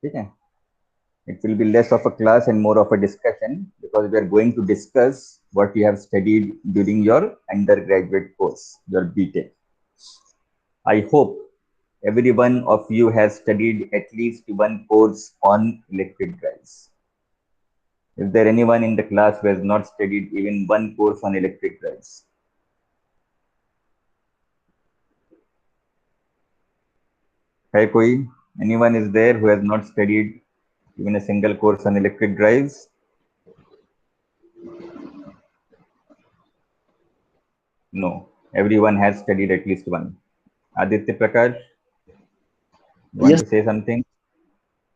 ठीक है. It will be less of a class and more of a discussion, because we are going to discuss what you have studied during your undergraduate course, your BTech. I hope every one of you has studied at least one course on electric drives. Is there anyone in the class who has not studied even one course on electric drives? Hai koi? Anyone is there who has not studied even a single course on electric drives? No, everyone has studied at least one. Aditya Prakash, you want Yes. to say something?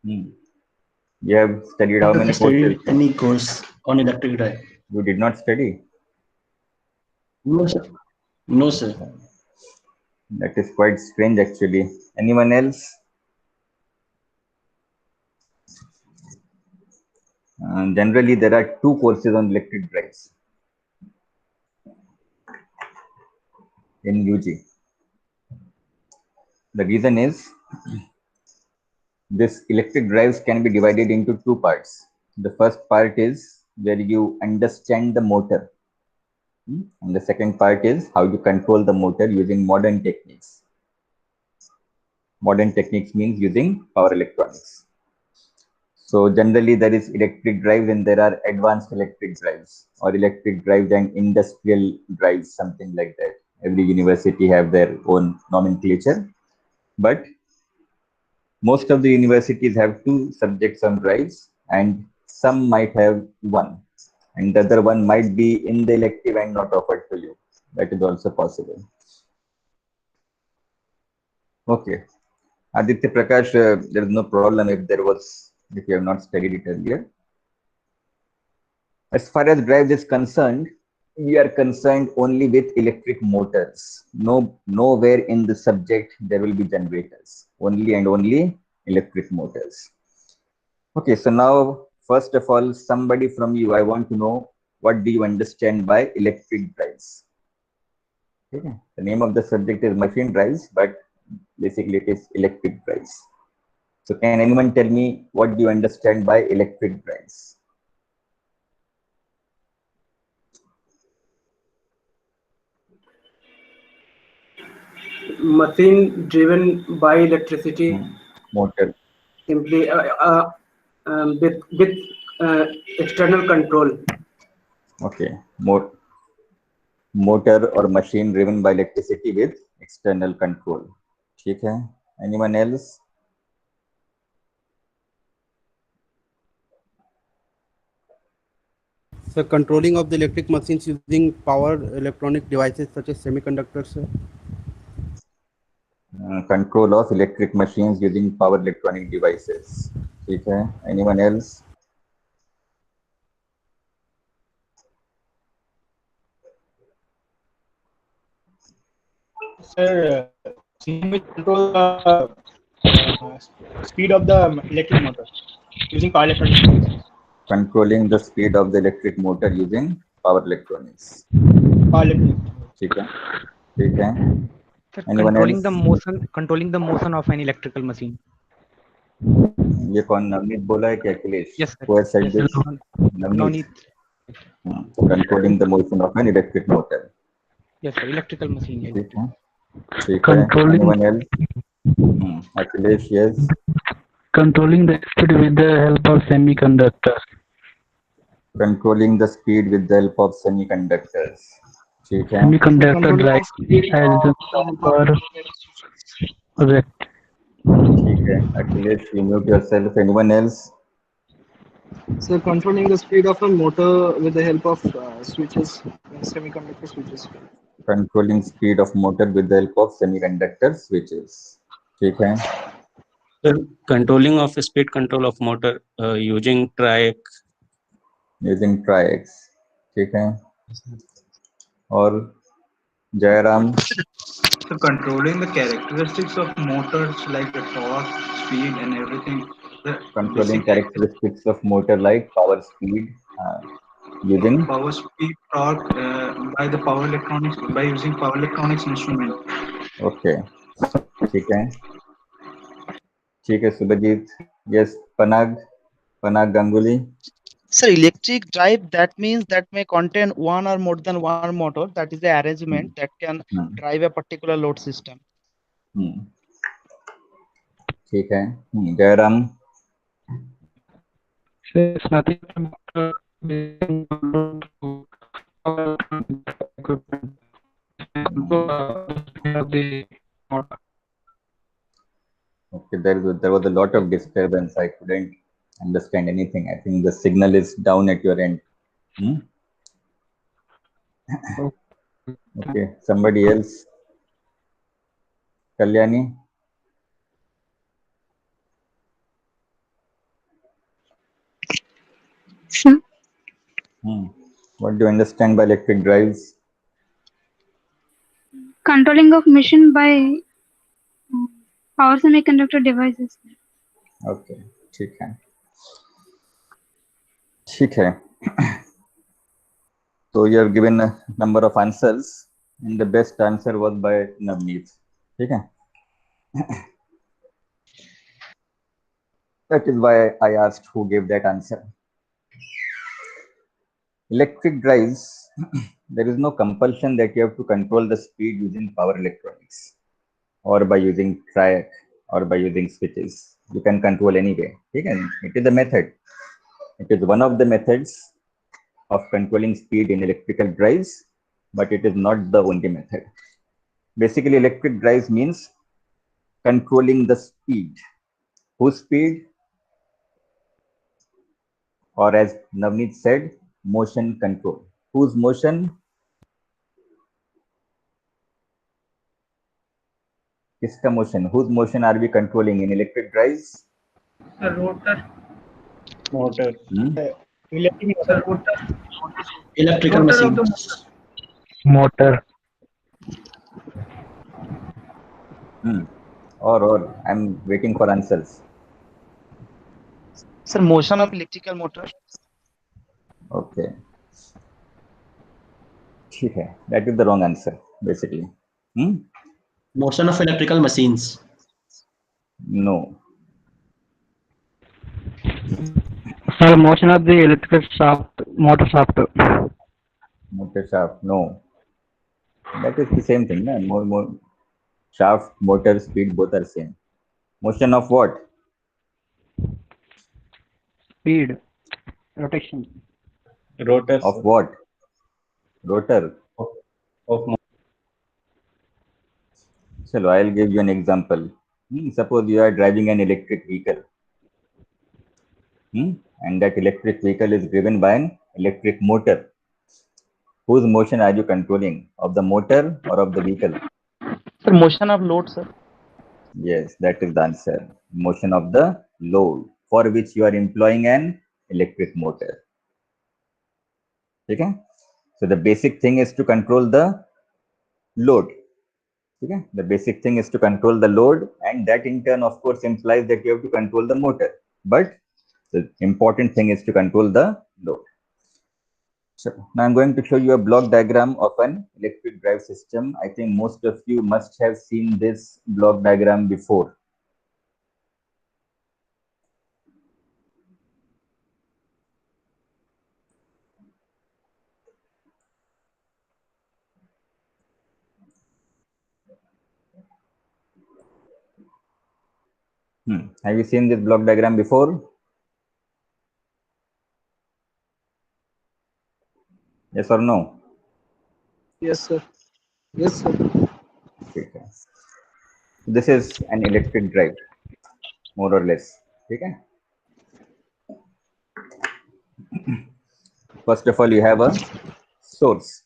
You have studied how many Studied courses? any course on electric drive? You did not study? No, sir. No, sir. That is quite strange actually. Anyone else? Generally, there are two courses on electric drives in UG. The reason is this electric drives can be divided into two parts. The first part is where you understand the motor. And the second part is how you control the motor using modern techniques. Modern techniques means using power electronics. So generally there is electric drives and there are advanced electric drives, or electric drives and industrial drives, something like that. Every university have their own nomenclature, but most of the universities have two subjects on drives, and some might have one, and the other one might be in the elective and not offered to you. That is also possible. Okay. Aditya Prakash, there is no problem if you have not studied it earlier. As far as drive is concerned, we are concerned only with electric motors. Nowhere in the subject there will be generators. Only and only electric motors. Okay, so now, first of all, somebody from you, I want to know, what do you understand by electric drives? Okay. The name of the subject is machine drives, but basically it is electric drives. So can anyone tell me what do you understand by electric drives? Machine driven by electricity. Motor. Simply with external control. Okay. Motor or machine driven by electricity with external control. ठीक है. Anyone else? So controlling of the electric machines using power electronic devices such as semiconductors. Control of electric machines using power electronic devices. ठीक है. Anyone else? Sir, system which control the speed of the electric motor using power electronics. Controlling the speed of the electric motor using power electronics. Power electronics. ठीक है. ठीक है. Sir, Anyone controlling the motion of an electrical machine. ये कौन नवनीत बोला है क्या Akhilesh? Yes, sir. Who has said Yes, this? sir. Navneet. Controlling the motion of an electric motor. Yes, sir. Electrical machine. ठीक है. ठीक है. Anyone else? Akhilesh, yes. Controlling the speed with the help of semiconductors. Controlling the speed with the help of semiconductors. ठीक है. Semiconductor drive as the power. Correct. ठीक है. Akhilesh, you mute yourself. Anyone else? So controlling the speed of a motor with the help of switches, semiconductor switches. Controlling speed of motor with the help of semiconductor switches. ठीक है. Controlling of speed control of motor using triac. Using triacs. ठीक है. और Jairam. So controlling the characteristics of motors like the torque, speed, and everything. Controlling characteristics of motor like power, speed, using power, speed, torque by the power electronics, by using power electronics instrument. Okay. ठीक है. ठीक है Subhajit. Yes, Panag Ganguly. Sir, electric drive, that means that may contain one or more than one motor. That is the arrangement that can Hmm. drive a particular load system. ठीक है. Jairam. So it's nothing but being controlled through power equipment. Control the speed of the motor. Okay, there was a lot of disturbance. I couldn't understand anything. I think the signal is down at your end. Okay, somebody else. Kalyani. Sir, What do you understand by electric drives? controlling of machine by power semiconductor devices. Okay, ठीक है. ठीक है. So you have given a number of answers, and the best answer was by Navneet. ठीक है. That is why I asked who gave that answer. Electric drives, there is no compulsion that you have to control the speed using power electronics or by using track or by using switches. You can control anyway. Okay? It is a method. It is one of the methods of controlling speed in electrical drives, but it is not the only method. Basically, electric drives means controlling the speed. Whose speed? Or as Navneet said, motion control. Whose motion? Kiska motion? Whose motion are we controlling in electric drives? The rotor. Motor. Electric Sir, motor. Electrical rotor machine. of the motor. Motor. Or I'm waiting for answers. Sir, motion of electrical motor. Okay. Okay. That is the wrong answer, basically. Motion of electrical machines. No. Sir, motion of the electrical shaft, motor shaft. Motor shaft, no. That is the same thing. No? More shaft, motor, speed, both are same. Motion of what? Speed. Rotation. Rotor. Of what? Rotor. Of So I'll give you an example. Suppose you are driving an electric vehicle. And that electric vehicle is driven by an electric motor. Whose motion are you controlling? Of the motor or of the vehicle? Sir, motion of load, sir. Yes, that is the answer. Motion of the load, for which you are employing an electric motor. Okay? So the basic thing is to control the load. Okay? The basic thing is to control the load, and that in turn, of course, implies that you have to control the motor. But the important thing is to control the load. So now I'm going to show you a block diagram of an electric drive system. I think most of you must have seen this block diagram before. Have you seen this block diagram before? Yes or no? Yes, sir. Yes, sir. Okay. This is an electric drive, more or less. Okay. First of all, you have a source.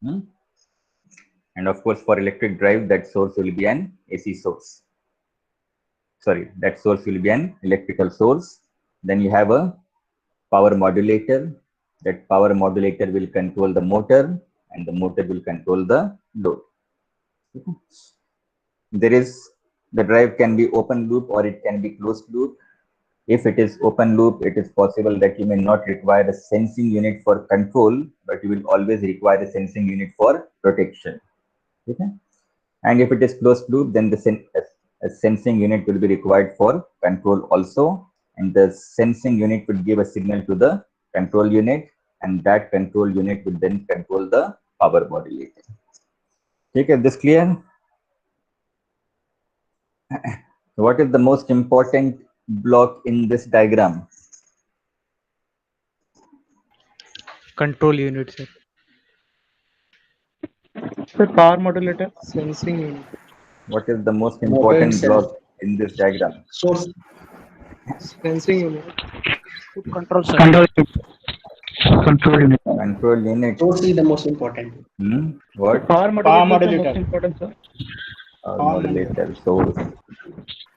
And of course, for electric drive, that source will be an AC source. Sorry, that source will be an electrical source. Then you have a power modulator. That power modulator will control the motor, and the motor will control the load. The drive can be open loop or it can be closed loop. If it is open loop, it is possible that you may not require a sensing unit for control, but you will always require a sensing unit for protection. Okay? And if it is closed loop, then a sensing unit will be required for control also. and the sensing unit would give a signal to the control unit, and that control unit would then control the power modulator. Okay, is this clear? What is the most important block in this diagram? Control unit, sir. Sir, power modulator. Sensing unit. What is the most Motor important itself. block in this diagram? Source. Sensing unit. Control, sir. Control unit. Control unit. Source is the most important. What? Power modulator is the most important, sir. Power modulator, source,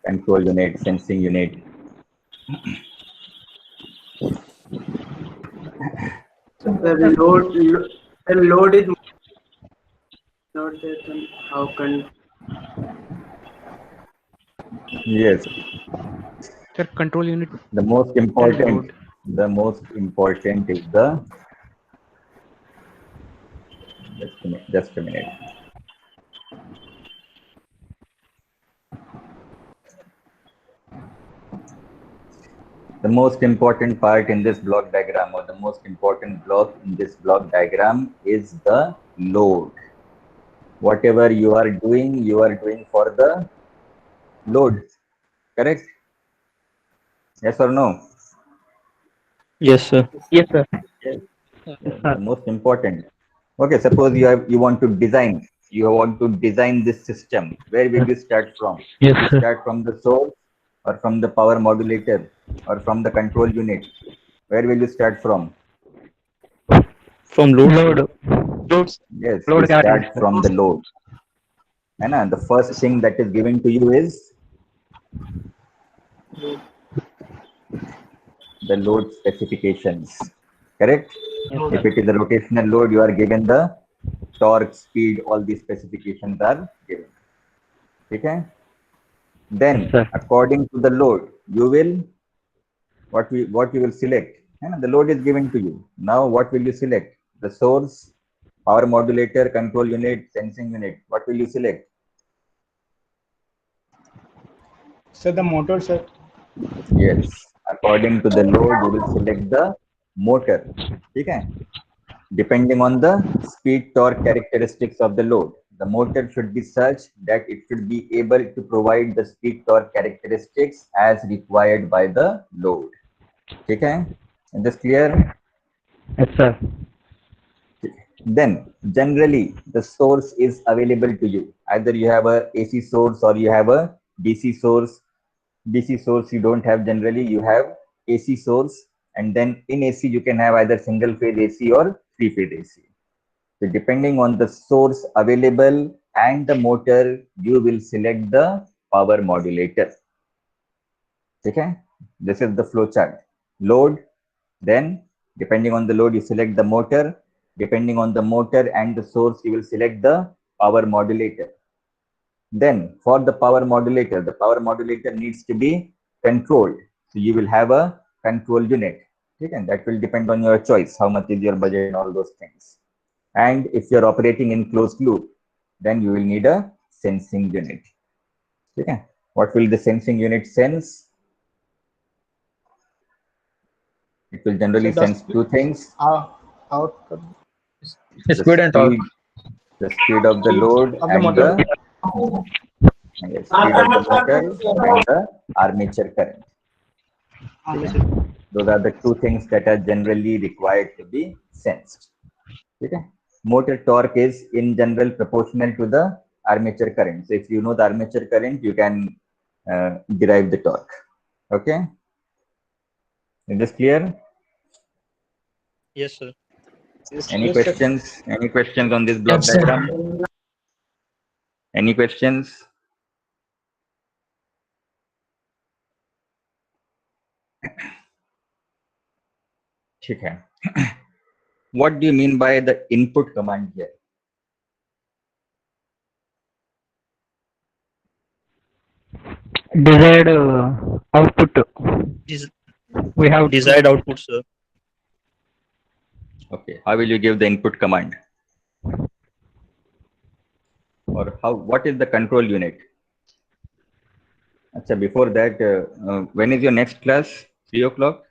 control unit, sensing unit. The load is not that, then how can Yes. Sir, control unit. The most important is the, just a minute. The most important part in this block diagram, or the most important block in this block diagram, is the load. Whatever you are doing for the load, correct? Yes or no? Yes, sir. Yes, sir. The most important. Okay, suppose you want to design this system. Where will you start from? Yes, You sir. start from the source, or from the power modulator, or from the control unit. Where will you start from? From load. Loads. Yes, Load you start guarantee. from the load. And the first thing that is given to you is the load specifications, correct? If it is a rotational load, you are given the torque, speed, all these specifications are given. Okay? Then, Yes, sir. according to the load, you will what you will select. And the load is given to you. Now, what will you select? The source, power modulator, control unit, sensing unit. What will you select? So the motor, sir. Yes. According to the load, you will select the motor. Okay? Depending on the speed torque characteristics of the load, the motor should be such that it should be able to provide the speed torque characteristics as required by the load. Okay? Is this clear? Yes, sir. Then generally the source is available to you. Either you have a AC source or you have a DC source. DC source you don't have generally, you have AC source, and then in AC you can have either single phase AC or three phase AC. So depending on the source available and the motor, you will select the power modulator. Okay, this is the flow chart. Load, then depending on the load you select the motor, depending on the motor and the source you will select the power modulator. Then for the power modulator needs to be controlled. So you will have a control unit. Okay, and that will depend on your choice, how much is your budget and all those things. And if you're operating in closed loop, then you will need a sensing unit. Okay, what will the sensing unit sense? It will generally sense two things. The speed and torque. The speed of the load of the and motor. the speed of the motor and the armature current. Okay. Those are the two things that are generally required to be sensed. Okay. Motor torque is in general proportional to the armature current. So if you know the armature current, you can derive the torque. Okay. Is this clear? Yes, sir. Any questions? Any questions on this block diagram? Any questions? Okay. What do you mean by the input command here? Desired output. We have Desired output, sir. Okay. How will you give the input command? Or how? What is the control unit? Achha, before that, when is your next class? 3 o'clock?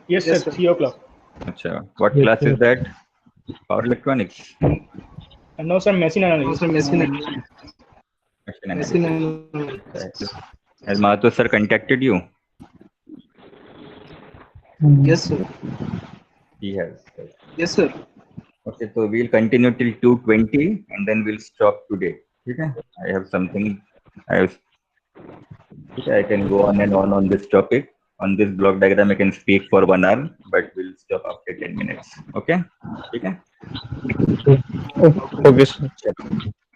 Yes, Yes, sir. sir. 3 o'clock. Acha. What Yes, class sir. is that? Power electronics. And no, sir, machine analysis. Also machine Machine machine analysis. analysis. Has Mahato sir contacted you? Yes, sir. He has. Yes, sir. Okay, so we'll continue till 2:20 and then we'll stop today. Okay? I have something. I can go on and on this topic. On this block diagram, I can speak for 1 hour, but we'll stop after 10 minutes. Okay? Okay? Okay, sir.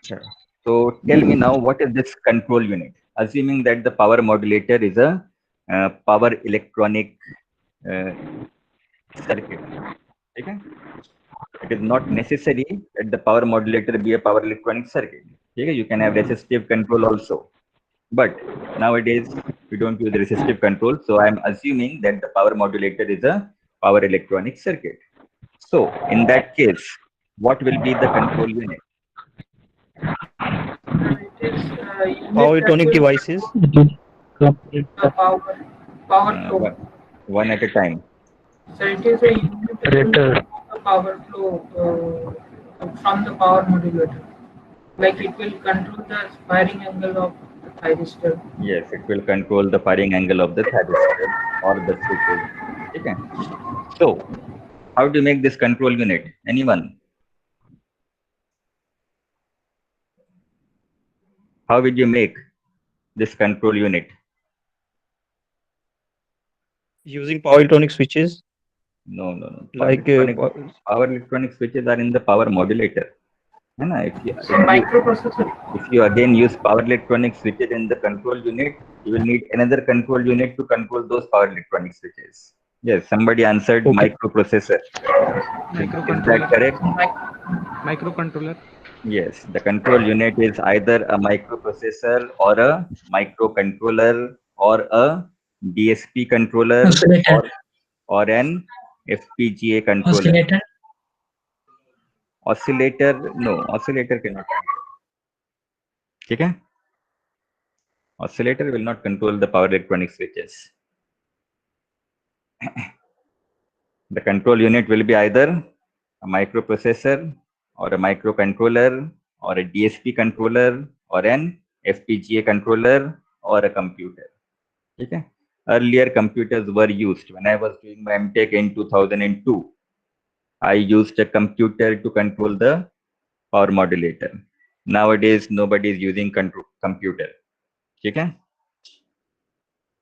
Sure. So tell me now, what is this control unit? Assuming that the power modulator is a power electronic circuit. Okay? It is not necessary that the power modulator be a power electronic circuit. Okay? You can have resistive control also. But nowadays, we don't use resistive control. So I'm assuming that the power modulator is a power electronic circuit. So in that case, what will be the control unit? It is unit Power that electronic will devices. the power flow. One at a time. So it is a unit that will control the power flow from the power modulator. Like it will control the firing angle of the thyristor. Yes, it will control the firing angle of the thyristor or the switches. Okay. So, how to make this control unit? Anyone? How will you make this control unit? Using power electronic switches. No. Like Power electronic switches are in the power modulator. Microprocessor. If you again use power electronic switches in the control unit, you will need another control unit to control those power electronic switches. Yes, somebody answered microprocessor. Is that correct? Microcontroller. Yes, the control unit is either a microprocessor or a microcontroller or a DSP controller or an FPGA controller. Oscillator, no, oscillator cannot control. Okay? Oscillator will not control the power electronic switches. The control unit will be either a microprocessor or a microcontroller or a DSP controller or an FPGA controller or a computer. Okay? Earlier computers were used. When I was doing my MTech in 2002, I used a computer to control the power modulator. Nowadays, nobody is using computer. Okay?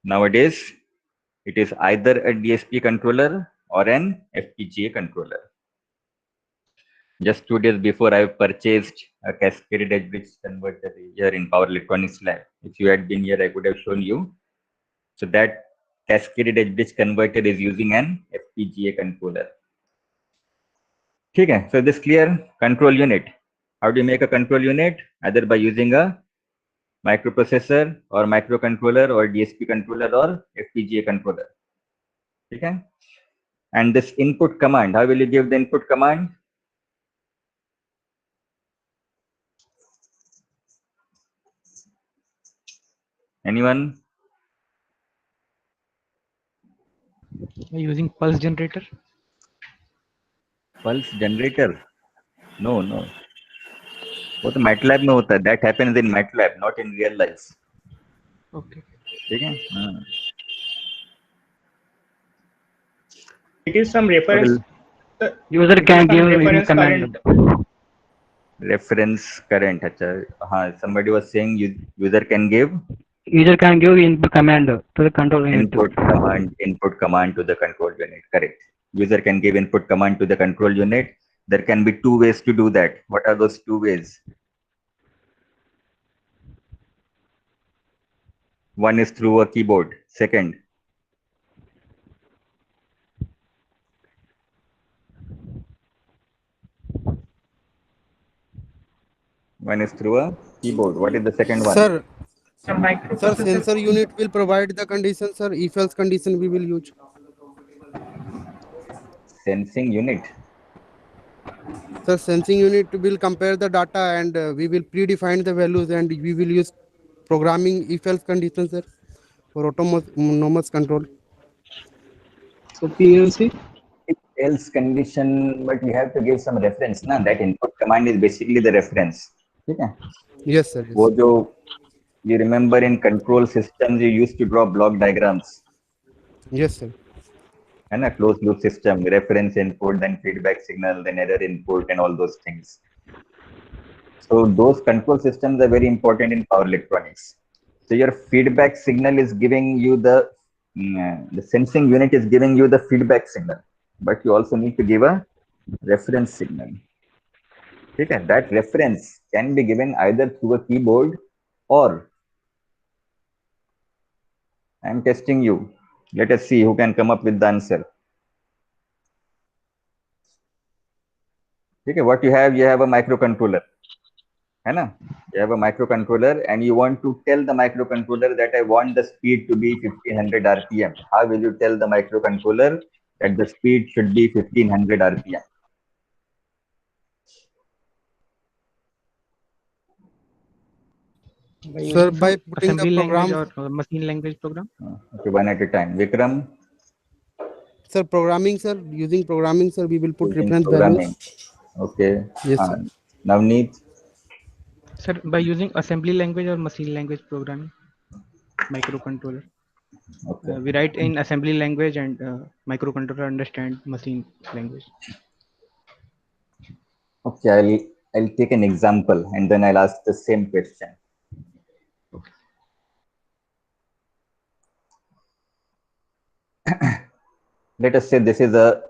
Nowadays, it is either a DSP controller or an FPGA controller. Just 2 days before, I purchased a cascaded edge bridge converter here in Power Electronics Lab. If you had been here, I could have shown you. So that cascaded edge bridge converter is using an FPGA controller. Okay, so this clear control unit. How do you make a control unit? Either by using a microprocessor or microcontroller or DSP controller or FPGA controller. Okay. And this input command, how will you give the input command? Anyone? Using pulse generator. Pulse generator? No. वो तो MATLAB में होता है. That happens in MATLAB, not in real life. Okay. ठीक है? It is some reference. User can give in command. Reference current. अच्छा. हाँ, somebody was saying user can give. User can give input command to the control unit. Input command to the control unit. Correct. User can give input command to the control unit. There can be 2 ways to do that. What are those 2 ways? One is through a keyboard. Second, one is through a keyboard. What is the second one? Sir, sensor unit will provide the condition, sir. If else condition we will use. Sensing unit. Sir, sensing unit will compare the data and we will predefine the values and we will use programming if else condition, sir. for autonomous control. So PLC. Else condition, but you have to give some reference. Now that input command is basically the reference. Okay. Yes, sir. Yes. वो जो you remember in control systems you used to draw block diagrams. Yes, sir. And a closed loop system, reference input, then feedback signal, then error input, and all those things. So those control systems are very important in power electronics. So your feedback signal is giving you the sensing unit is giving you the feedback signal, but you also need to give a reference signal. Okay, that reference can be given either through a keyboard or I'm testing you. Let us see who can come up with the answer. Okay, what you have a microcontroller. You have a microcontroller and you want to tell the microcontroller that I want the speed to be 1500 RPM. How will you tell the microcontroller that the speed should be 1500 RPM? Sir, by putting the assembly language program. or machine language program? Okay, one at a time. Vikram? Sir, programming, sir. Using programming, sir, we will put Using reference programming. values. Okay. Yes, sir. Navneet? Sir, by using assembly language or machine language programming, microcontroller. Okay. We write in assembly language and microcontroller understand machine language. Okay, I'll take an example and then I'll ask the same question. Let us say this is a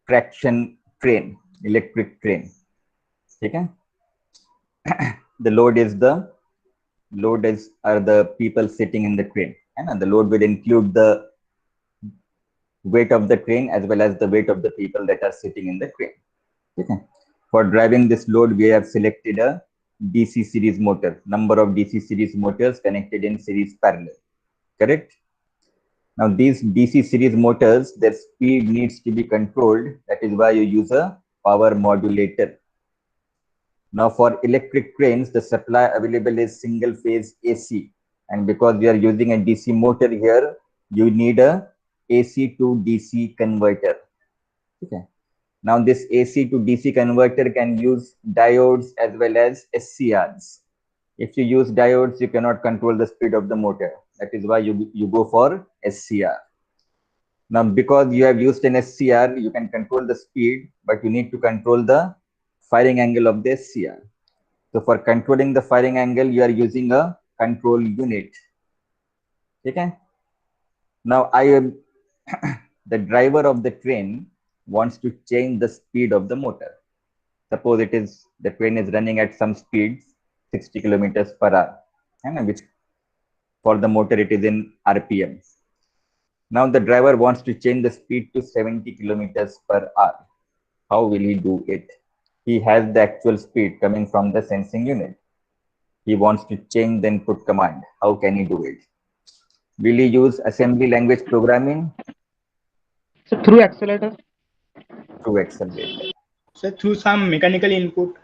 traction train, electric train. Okay? The load are the people sitting in the train. And the load will include the weight of the train as well as the weight of the people that are sitting in the train. Okay. For driving this load, we have selected a DC series motor, number of DC series motors connected in series parallel. Correct? Now these DC series motors, their speed needs to be controlled. That is why you use a power modulator. Now for electric trains, the supply available is single phase AC. And because we are using a DC motor here, you need a AC to DC converter. Okay. Now this AC to DC converter can use diodes as well as SCRs. If you use diodes, you cannot control the speed of the motor. That is why you go for SCR. Now, because you have used an SCR, you can control the speed, but you need to control the firing angle of the SCR. So for controlling the firing angle, you are using a control unit. Okay. Now I am the driver of the train wants to change the speed of the motor. Suppose the train is running at some speed, 60 kilometers per hour, and which for the motor it is in RPM. Now the driver wants to change the speed to 70 kilometers per hour. How will he do it? He has the actual speed coming from the sensing unit. He wants to change the input command. How can he do it? Will he use assembly language programming? So through accelerator. Through accelerator. So through some mechanical input.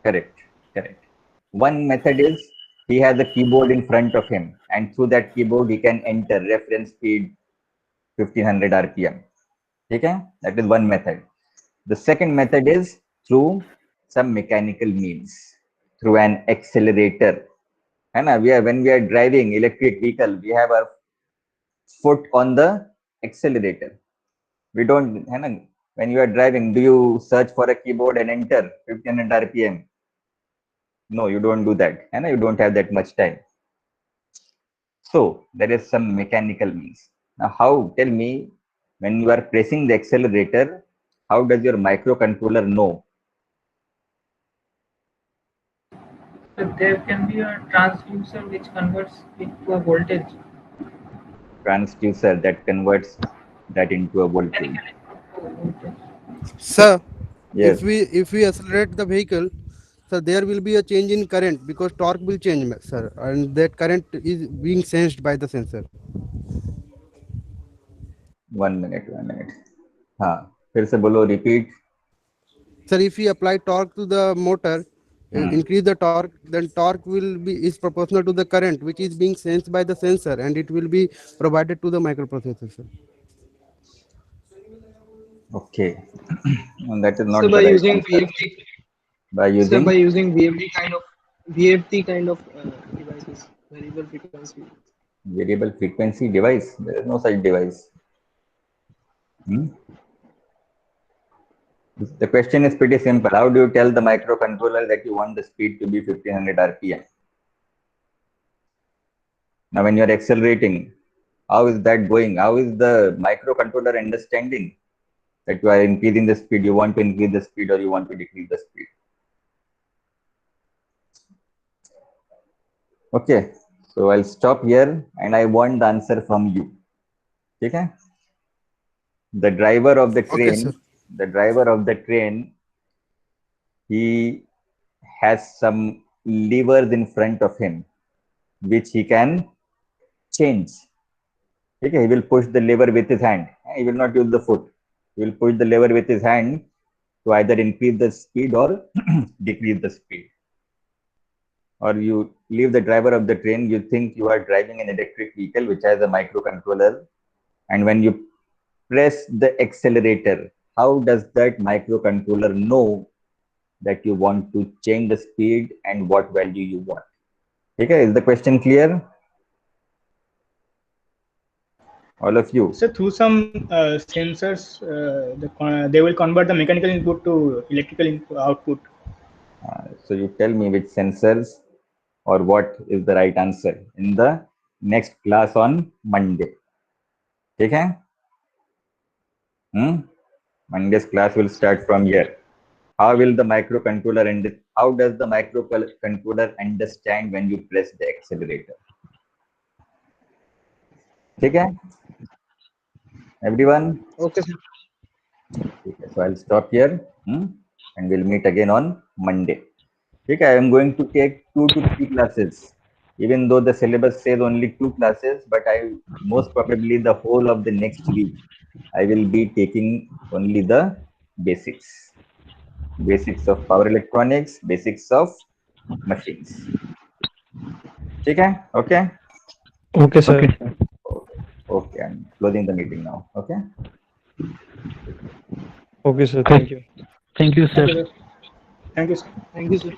Correct. Correct. One method is he has a keyboard in front of him, and through that keyboard he can enter reference speed 1500 RPM. Okay? That is one method. The second method is through some mechanical means, through an accelerator. And when we are driving electric vehicle, we have our foot on the accelerator. We don't, when you are driving, do you search for a keyboard and enter 1500 RPM? No, you don't do that. And you don't have that much time. So there is some mechanical means. Now, tell me, when you are pressing the accelerator, how does your microcontroller know? So there can be a transducer which converts it to a voltage. Transducer that converts that into a voltage. Sir, Yes. if we accelerate the vehicle, so there will be a change in current because torque will change, sir, and that current is being sensed by the sensor. 1 minute. हाँ, फिर से बोलो, repeat. Sir, if we apply torque to the motor, increase the torque, then torque will be is proportional to the current which is being sensed by the sensor, and it will be provided to the microprocessor, sir. Okay. And that is So not by the right using answer. VFD, By using VFD kind of devices, variable frequency. variable frequency device. There is no such device. The question is pretty simple. How do you tell the microcontroller that you want the speed to be 1500 RPM? Now, when you're accelerating, how is that going? How is the microcontroller understanding that you are increasing the speed, you want to increase the speed, or you want to decrease the speed? Okay, so I'll stop here and I want the answer from you. Okay? The driver of the train, he has some levers in front of him which he can change. Okay, he will push the lever with his hand. He will not use the foot. He will push the lever with his hand to either increase the speed or decrease the speed. Or you leave the driver of the train, you think you are driving an electric vehicle which has a microcontroller, and when you press the accelerator, how does that microcontroller know that you want to change the speed and what value you want? Okay, is the question clear? All of you. So through some sensors, they will convert the mechanical input to electrical output. So you tell me which sensors or what is the right answer in the next class on Monday. Okay? Monday's class will start from here. How will the microcontroller and how does the microcontroller understand when you press the accelerator? Okay? Everyone? Okay, sir. Okay, so I'll stop here and we'll meet again on Monday. Okay, I am going to take 2 to 3 classes. Even though the syllabus says only 2 classes, but I most probably the whole of the next week I will be taking only the basics. Basics of power electronics, basics of machines. Okay? Okay? Okay, sir. Okay, I'm closing the meeting now. Okay? Okay, sir. Thank you. Thank you, sir. Thank you, sir. Thank you, sir.